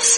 Hi,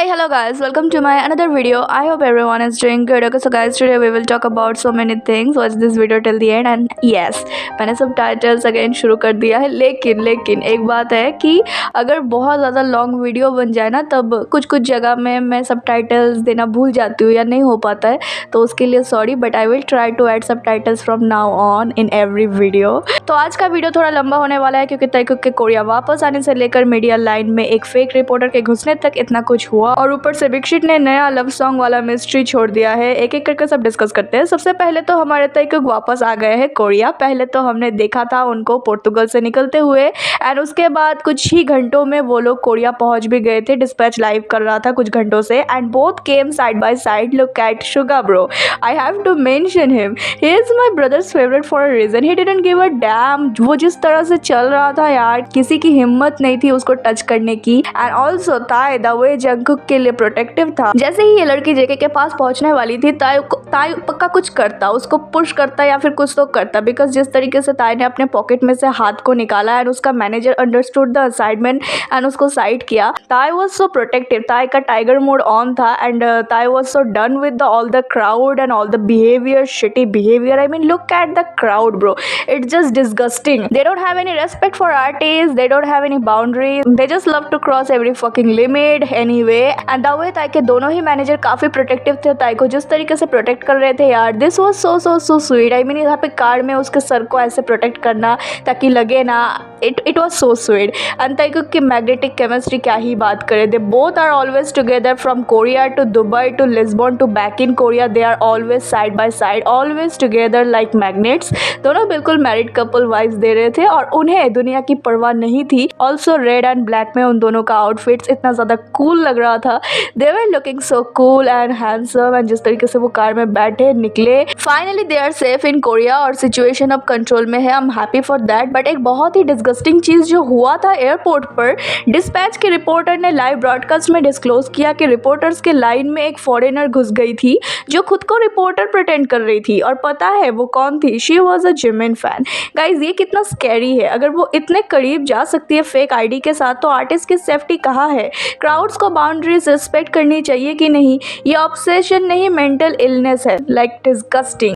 hello guys, welcome to my another video. I hope everyone is doing good. Okay, so guys, today we will talk about so many things. Watch this video till the end. And yes, मैंने सब titles again शुरू कर दिया है, लेकिन एक बात है कि अगर बहुत ज़्यादा लॉन्ग वीडियो बन जाए ना, तब कुछ जगह में मैं सब टाइटल्स देना भूल जाती हूँ या नहीं हो पाता है, तो उसके लिए sorry, but I will try to add subtitles from now on in every video. तो आज का वीडियो थोड़ा लंबा होने वाला है क्योंकि ताइकुक के कोरिया वापस आने से लेकर मीडिया लाइन में एक फेक रिपोर्टर के घुसने तक इतना कुछ हुआ, और ऊपर से बिग शिट ने नया लव सॉन्ग वाला मिस्ट्री छोड़ दिया है। एक एक करके सब डिस्कस करते हैं। सबसे पहले तो हमारे ताइकुक वापस आ गए हैं कोरिया। पहले तो हमने देखा था उनको पोर्तुगल से निकलते हुए, एंड उसके बाद कुछ ही घंटों में वो लोग कोरिया पहुंच भी गए थे। डिस्पैच लाइव कर रहा था कुछ घंटों से, and both came side by side. Look at Suga bro, I have to mention him, he is my brother's favourite for a reason. He didn't give a damn. वो जिस तरह से चल रहा था यार, किसी की हिम्मत नहीं थी उसको टच करने की। एंड ऑल्सो ताई द वे जंगकुक के लिए प्रोटेक्टिव था। जैसे ही ये लड़की जेके के पास पहुंचने वाली थी, ताई पक्का कुछ करता, उसको पुश करता या फिर कुछ तो करता, बिकॉज जिस तरीके से ताई ने अपने पॉकेट में से हाथ को निकाला एंड उसका manager understood the assignment and उसको साइड किया। Tai was so protective, Tai का टाइगर मोड ऑन था, and Tai was so done with all the crowd and all the behaviour, shitty behaviour. I mean look at the crowd bro, it's just disgusting. They don't have any respect for artists, they don't have any boundaries, they just love to cross every fucking limit anyway. And the way ताई के दोनों ही manager काफी protective थे, ताई को जिस तरीके से प्रोटेक्ट कर रहे थे यार, this was so sweet. I mean यहाँ पे कार में उसके सर को ऐसे प्रोटेक्ट करना ताकि लगे ना, it was so sweet. And Taekook की मैग्नेटिक केमिस्ट्री क्या ही बात करें, they both are always together from Korea to Dubai to Lisbon to back in Korea, they are always side by side, always together like magnets. दोनों बिल्कुल married couple vibes दे रहे थे और उन्हें दुनिया की परवाह नहीं थी। ऑल्सो रेड एंड ब्लैक में उन दोनों का आउटफिट्स इतना ज़्यादा कूल लग रहा था। They were looking so cool and handsome, and जिस तरीके से वो कार में बैठे निकले, finally they are safe in Korea और सिचुएशन अब कंट्रोल में है। I am happy for that. But एक बहुत ही डिस्गस्टिंग चीज़ जो हुआ था एयरपोर्ट पर, डिस्पैच के रिपोर्टर ने लाइव ब्रॉडकास्ट में डिस्क्लोज किया कि रिपोर्टर्स के लाइन में एक फॉरेनर घुस गई थी जो खुद को रिपोर्टर प्रिटेंड कर रही थी, और पता है वो कौन थी? She was a Jimin fan. Guys ये कितना स्कैरी है। अगर वो इतने करीब जा सकती है फेक आईडी के साथ, तो आर्टिस्ट की सेफ्टी कहाँ है? क्राउड्स को बाउंड्रीज रिस्पेक्ट करनी चाहिए कि नहीं? ये ऑब्सेशन नहीं, मेंटल इलनेस है। Like disgusting.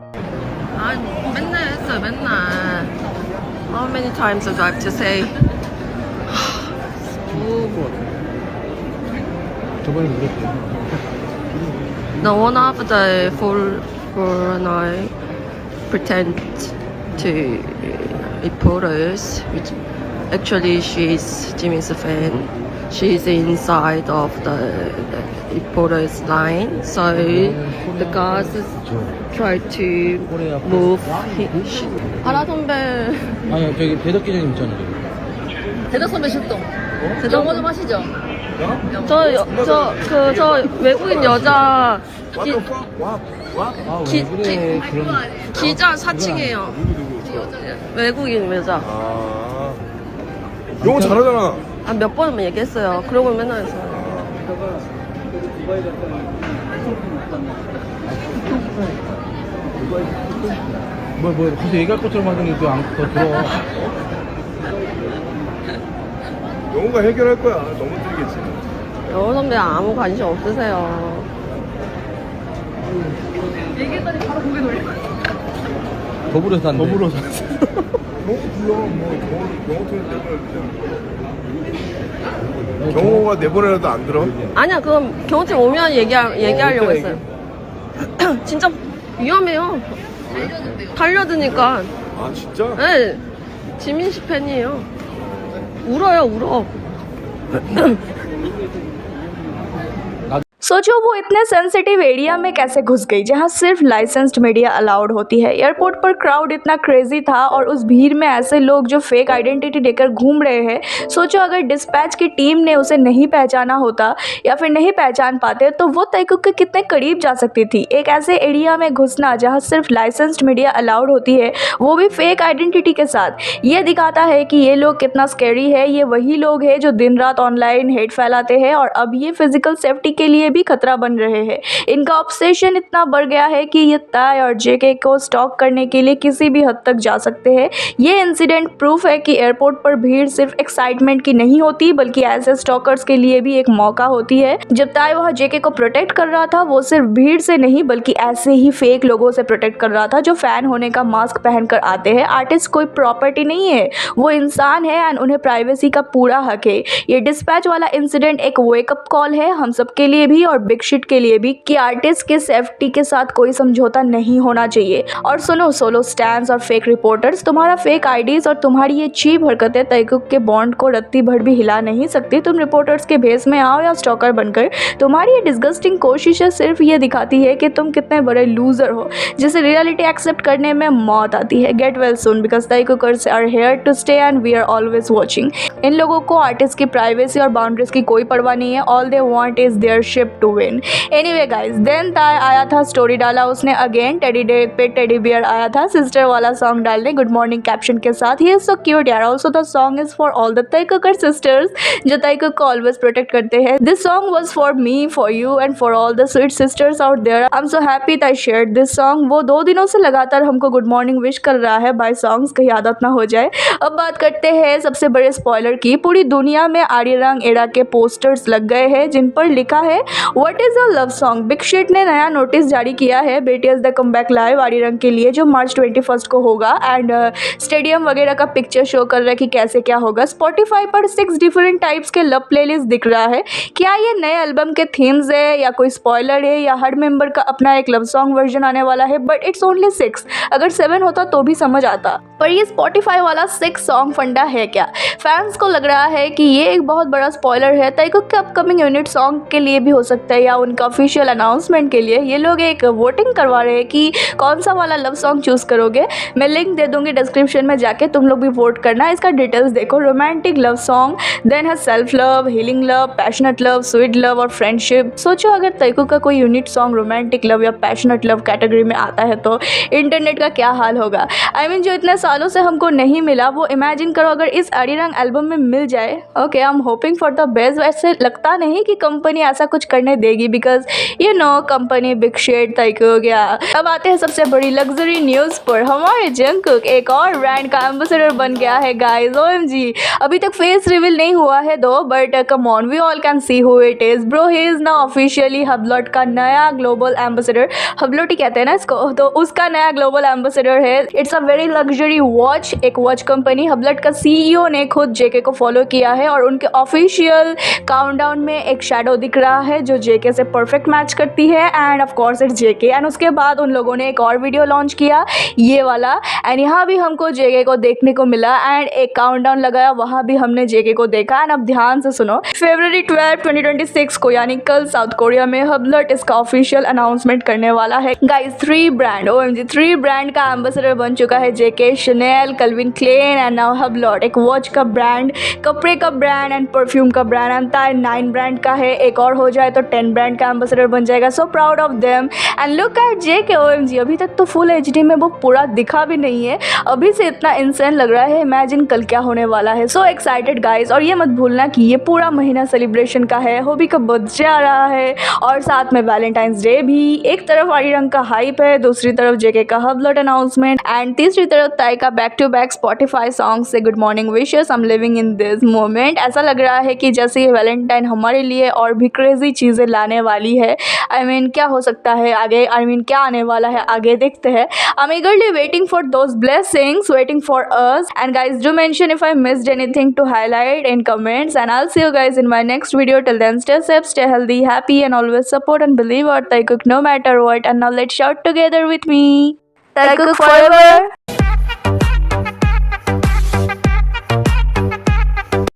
맨날 했어요, 맨날. How many times do I have to say? 저번에 그랬대. No, one of the foreigner pretend to reporters, which actually she's Jimin's fan. She's inside of the reporter's line, so the guards try to move. 하라 선배. 아니 저기 대덕 기자님 있잖아요. 대덕 선배 출동. 영어 좀 하시죠. 저 외국인 여자 기자 4층이에요. 외국인 여자. 영어 잘하잖아. 아, 몇 번은 얘기했어요. 그러고 맨날 했어요. 뭐 가서 얘기할 것처럼 하더니 더 들어. 영어가 해결할 거야. 너무 들겠지. 영어 선배 아무 관심 없으세요. 얘기했더니 바로 고개 돌려. 더불어 산대. 영어 불러. 영어 통역 내보내야 경호가 내보내라도 안 들어? 아니야, 그럼 경호팀 오면 얘기하려고 했어요. 진짜 위험해요. 달려드니까. 아 진짜? 네, 지민 씨 팬이에요. 울어. सोचो वो इतने sensitive area में कैसे घुस गई जहाँ सिर्फ licensed media allowed होती है। एयरपोर्ट पर क्राउड इतना क्रेजी था और उस भीड़ में ऐसे लोग जो फेक आइडेंटिटी लेकर घूम रहे हैं। सोचो अगर डिस्पैच की टीम ने उसे नहीं पहचाना होता या फिर नहीं पहचान पाते तो वो ताइकुक के कितने करीब जा सकती थी। एक ऐसे एरिया में घुसना जहाँ सिर्फ लाइसेंस्ड मीडिया अलाउड होती है, वो भी फेक आइडेंटिटी के साथ, ये दिखाता है कि ये लोग कितना स्कैरी है। ये वही लोग हैं जो दिन रात ऑनलाइन हेट फैलाते हैं और अब ये फिजिकल सेफ्टी के लिए भी खतरा बन रहे हैं। इनका ऑब्सेशन इतना बढ़ गया है कि ये ताई और जेके को स्टॉक करने के लिए किसी भी हद तक जा सकते हैं। ये इंसिडेंट प्रूफ है कि एयरपोर्ट पर भीड़ सिर्फ एक्साइटमेंट की नहीं होती, बल्कि ऐसे स्टॉकर्स के लिए भी एक मौका होती है। जब ताई वहाँ जेके को प्रोटेक्ट कर रहा था, वो सिर्फ भीड़ से नहीं बल्कि ऐसे ही फेक लोगों से प्रोटेक्ट कर रहा था जो फैन होने का मास्क पहनकर आते हैं। आर्टिस्ट कोई प्रॉपर्टी नहीं है, वो इंसान है एंड उन्हें प्राइवेसी का पूरा हक है। ये डिस्पैच वाला इंसिडेंट एक वेकअप कॉल है हम सब के लिए भी और बिग शिट के लिए भी कि आर्टिस्ट के सेफ्टी के साथ कोई समझौता नहीं होना चाहिए। और सुनो सोलो स्टैंड्स और फेक रिपोर्टर्स, तुम्हारा फेक आईडीज और तुम्हारी ये चीप हरकतें ताइकुक के बॉन्ड को रत्ती भर भी हिला नहीं सकती। तुम रिपोर्टर्स के भेस में आओ या स्टॉकर बनकर, तुम्हारी ये डिस्गस्टिंग कोशिशें सिर्फ ये दिखाती है कि तुम कितने बड़े लूजर हो जिसे रियलिटी एक्सेप्ट करने में मौत आती है। Get well soon because Taekookers are here to stay and we are always watching. इन लोगों को आर्टिस्ट की प्राइवेसी और बाउंड्रीज की कोई परवाह नहीं है। All they want is their ship to win. Anyway guys, then Tai आया था, स्टोरी डाला उसने अगेन, टेडी डे पे टेडी बियर आया था सिस्टर वाला सॉन्ग डालने गुड मॉर्निंग कैप्शन के साथ। ही इज सो क्यूट यार। Also the song is for all the Taekooker sisters जो ताइकुक को ऑलवेज प्रोटेक्ट करते हैं। This song was for me, for you and for all the sweet sisters out there. I am so happy that shared this song. वो 2 दिनों से लगातार हमको good morning wish कर रहा है बाय सॉन्ग्स, कहीं आदत ना हो जाए। अब बात करते हैं सबसे बड़े स्पॉइलर की। पूरी दुनिया में आर्यरंग एरा के पोस्टर्स लग गए हैं जिन पर लिखा है what is a love song. Big shit ने नया नोटिस जारी किया है बीटीएस द कमबैक लाइव आर्यरंग के लिए जो मार्च 21 को होगा एंड स्टेडियम वगैरह का पिक्चर शो कर रहा है कि कैसे क्या होगा। स्पॉटिफाई पर 6 डिफरेंट टाइप्स के लव प्लेलिस्ट दिख रहा है। क्या ये नए एल्बम के थीम्स है या कोई स्पॉइलर है या हर मेंबर का अपना एक लव सॉन्ग वर्जन आने वाला है? But it's only 6। अगर 7 होता तो भी समझ आता, पर ये स्पॉटिफाई वाला 6 सॉन्ग फंडा है क्या? फैंस को लग रहा है कि ये एक बहुत बड़ा स्पॉइलर है ताइकुक के अपकमिंग यूनिट सॉन्ग के लिए भी हो सकता है या उनका ऑफिशियल अनाउंसमेंट के लिए। ये लोग एक वोटिंग करवा रहे हैं कि कौन सा वाला लव सॉन्ग चूज करोगे। मैं लिंक दे दूंगी डिस्क्रिप्शन में, जाके तुम लोग भी वोट करना। इसका डिटेल्स देखो। रोमांटिक लव सॉन्ग, देन है self love, healing love, passionate love, sweet love और फ्रेंडशिप। सोचो अगर ताइकुक का कोई यूनिट सॉन्ग रोमांटिक लव या पैशनेट लव कैटेगरी में आता है तो इंटरनेट का क्या हाल होगा। आई मीन जो इतने सालों से हमको नहीं मिला वो इमेजिन करो अगर इस आर्यरंग एल्बम में मिल जाए। Okay, I am hoping for the best. वैसे लगता नहीं कि कंपनी ऐसा कुछ करने देगी because you know company big shit Taekook. या अब आते हैं सबसे बड़ी लग्जरी न्यूज़ पर। हमारे जंगकुक एक और ब्रांड का एम्बेसडर बन गया है गाइस। ओएमजी, अभी तक फेस रिवील नहीं हुआ है though, but come on we all can see who it is. Bro, he is now officially Hublot का नया ग्लोबल एम्बेसडर। हबलॉट ही कहते हैं ना इसको, तो उसका नया ग्लोबल एम्बेसडर है। It's a very luxury watch, एक वॉच कंपनी। हबलॉट का सीईओ ने खुद जेके को फॉलो किया है और उनके ऑफिशियल काउंटडाउन में एक शैडो दिख रहा है जो जेके से परफेक्ट मैच करती है end of course it's JK. And उसके बाद उन लोगों ने एक और वीडियो लॉन्च किया ये वाला एंड यहाँ भी हमको जेके को देखने को मिला एंड एक काउंटडाउन लगाया, वहाँ भी हमने जेके को देखा। एंड अब ध्यान से सुनो, फरवरी 12, 2026 को यानी कल साउथ कोरिया में हबलॉट इसका ऑफिशियल अनाउंसमेंट करने वाला है गाइस। 3 ब्रांड, ओएमजी 3 ब्रांड का एम्बेसडर बन चुका है JK, Chanel, Calvin Klein and now Hublot. एक वॉच का ब्रांड, कपड़े का ब्रांड एंड परफ्यूम का ब्रांड। अंता 9 ब्रांड का है, एक और हो जाए तो 10 ब्रांड का एम्बेसडर बन जाएगा। So proud of them and look at JK. OMG, अभी तक तो फुल एचडी में वो पूरा दिखा भी नहीं है, अभी से इतना इंसेंट लग रहा है। इमेजिन कल क्या होने वाला है। So excited guys. और ये मत भूलना कि ये पूरा महीना सेलिब्रेशन का है। होबी का बर्थडे आ रहा है और साथ में वैलेंटाइंस डे भी। एक तरफ आर्यरंग का हाइप है, दूसरी तरफ जेके का हबलॉट अनाउंसमेंट एंड तीसरी तरफ ताई का back to back Spotify song से good morning wishes. I am living in this moment. ऐसा लग रहा है कि जैसे ये वैलेंटाइन हमारे लिए और भी क्रेजी चीज़ें लाने वाली है। आई मीन क्या हो सकता है आगे, आई मीन क्या आने वाला है आगे, देखते हैं। I am eagerly waiting for those blessings waiting for us. And guys, do mention if I missed anything to highlight in comments, and I'll see you guys in my next video. Till then, stay safe, stay healthy, happy, and always support and believe our Taikook no matter what. And now let's shout together with me, Taikook forever.